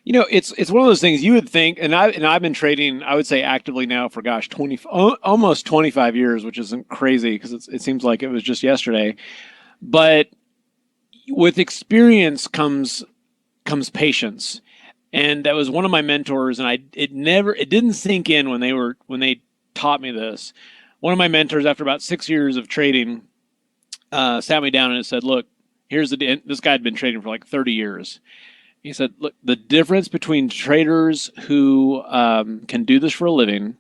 It's one of those things you would think, and I've been trading, I would say actively now for gosh, almost 25 years, which isn't crazy because it seems like it was just yesterday. But with experience comes patience, and that was one of my mentors, and it didn't sink in when they taught me this. One of my mentors, after about 6 years of trading, sat me down and said, "Look, this guy had been trading for like 30 years." He said, "Look, the difference between traders who can do this for a living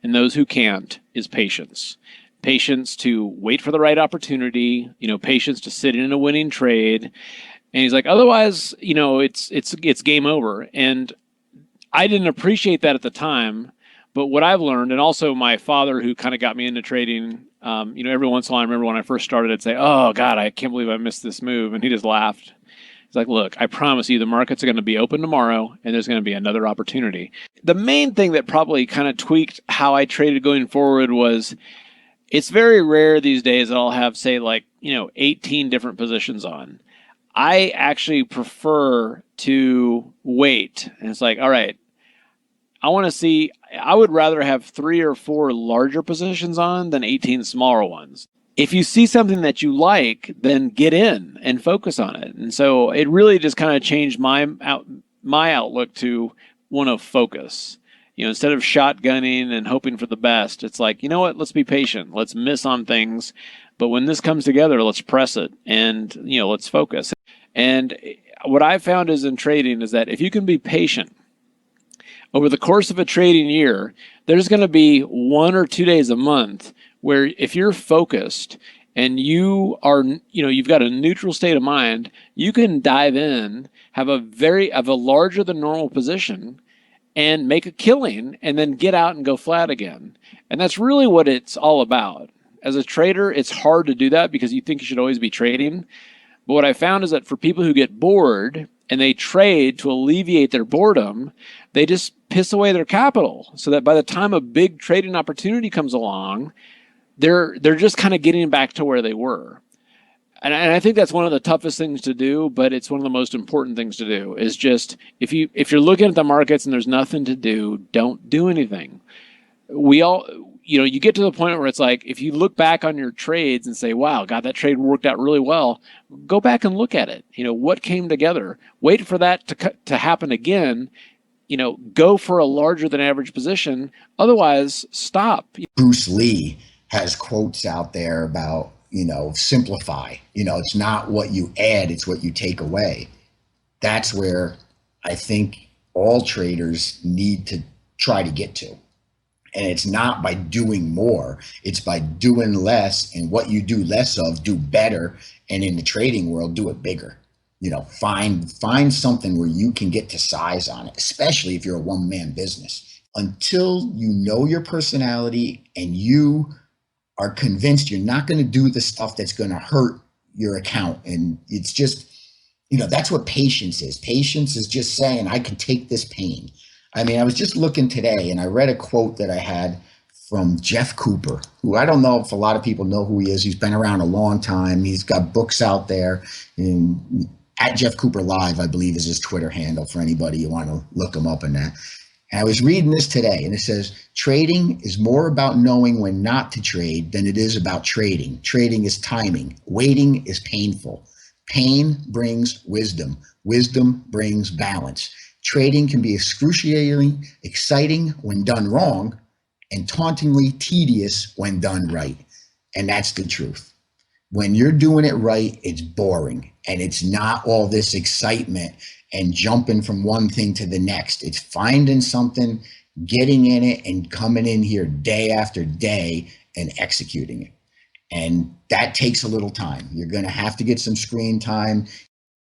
and those who can't is patience. Patience to wait for the right opportunity. Patience to sit in a winning trade." And he's like, "Otherwise, it's game over." And I didn't appreciate that at the time, but what I've learned, and also my father, who kind of got me into trading, every once in a while, I remember when I first started, I'd say, "Oh God, I can't believe I missed this move," and he just laughed. It's like, "Look, I promise you the markets are going to be open tomorrow and there's going to be another opportunity." The main thing that probably kind of tweaked how I traded going forward was it's very rare these days that I'll have, say, 18 different positions on. I actually prefer to wait. And it's like, all right, I would rather have 3 or 4 larger positions on than 18 smaller ones. If you see something that you like, then get in and focus on it. And so it really just kind of changed my outlook to one of focus. Instead of shotgunning and hoping for the best, it's like, you know what? Let's be patient. Let's miss on things, but when this comes together, let's press it and let's focus. And what I found is in trading is that if you can be patient over the course of a trading year, there's going to be 1 or 2 days a month where if you're focused and you've got a neutral state of mind, you can dive in, have a larger than normal position and make a killing and then get out and go flat again. And that's really what it's all about. As a trader, it's hard to do that because you think you should always be trading. But what I found is that for people who get bored and they trade to alleviate their boredom, they just piss away their capital so that by the time a big trading opportunity comes along, they're just kind of getting back to where they were. And I think that's one of the toughest things to do, but it's one of the most important things to do is just if you're looking at the markets and there's nothing to do, don't do anything. You get to the point where it's like, if you look back on your trades and say, wow, God, that trade worked out really well, go back and look at it. What came together? Wait for that to happen again. Go for a larger than average position. Otherwise, stop. Bruce Lee has quotes out there about, simplify. It's not what you add, it's what you take away. That's where I think all traders need to try to get to. And it's not by doing more, it's by doing less, and what you do less of, do better. And in the trading world, do it bigger. Find something where you can get to size on it, especially if you're a one-man business. Until you know your personality and you are convinced you're not going to do the stuff that's going to hurt your account. And it's just, that's what patience is. Patience is just saying, I can take this pain. I mean, I was just looking today and I read a quote that I had from Jeff Cooper, who I don't know if a lot of people know who he is. He's been around a long time. He's got books out there. And at Jeff Cooper Live, I believe, is his Twitter handle for anybody you want to look him up in that. And I was reading this today, and it says, trading is more about knowing when not to trade than it is about trading. Trading is timing. Waiting is painful. Pain brings wisdom. Wisdom brings balance. Trading can be excruciatingly exciting when done wrong and tauntingly tedious when done right. And that's the truth. When you're doing it right, it's boring, and it's not all this excitement and jumping from one thing to the next. It's finding something, getting in it, and coming in here day after day and executing it. And that takes a little time. You're going to have to get some screen time.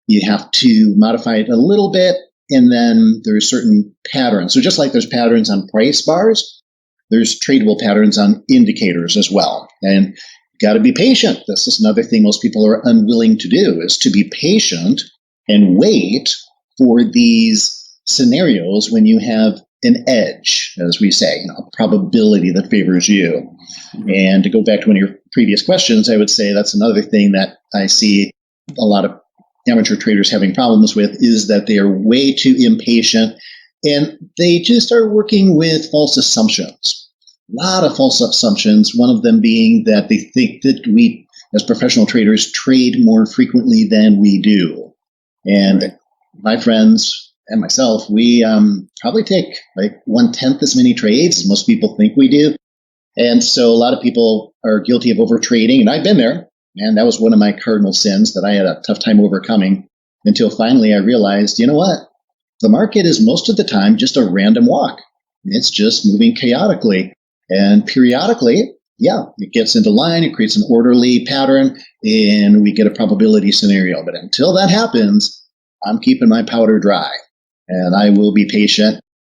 You have to modify it a little bit, and then there's certain patterns. So just like there's patterns on price bars, there's tradable patterns on indicators as well. And you got to be patient. This is another thing most people are unwilling to do, is to be patient and wait for these scenarios when you have an edge, as we say, a probability that favors you. And to go back to one of your previous questions, I would say that's another thing that I see a lot of amateur traders having problems with is that they are way too impatient and they just are working with false assumptions. A lot of false assumptions, one of them being that they think that we, as professional traders, trade more frequently than we do. And my friends and myself, we probably take like 1/10 as many trades as most people think we do. And so a lot of people are guilty of overtrading, and I've been there. And that was one of my cardinal sins that I had a tough time overcoming until finally I realized, you know what? The market is most of the time just a random walk. It's just moving chaotically. And periodically, it gets into line, it creates an orderly pattern, and we get a probability scenario. But until that happens, I'm keeping my powder dry. And I will be patient.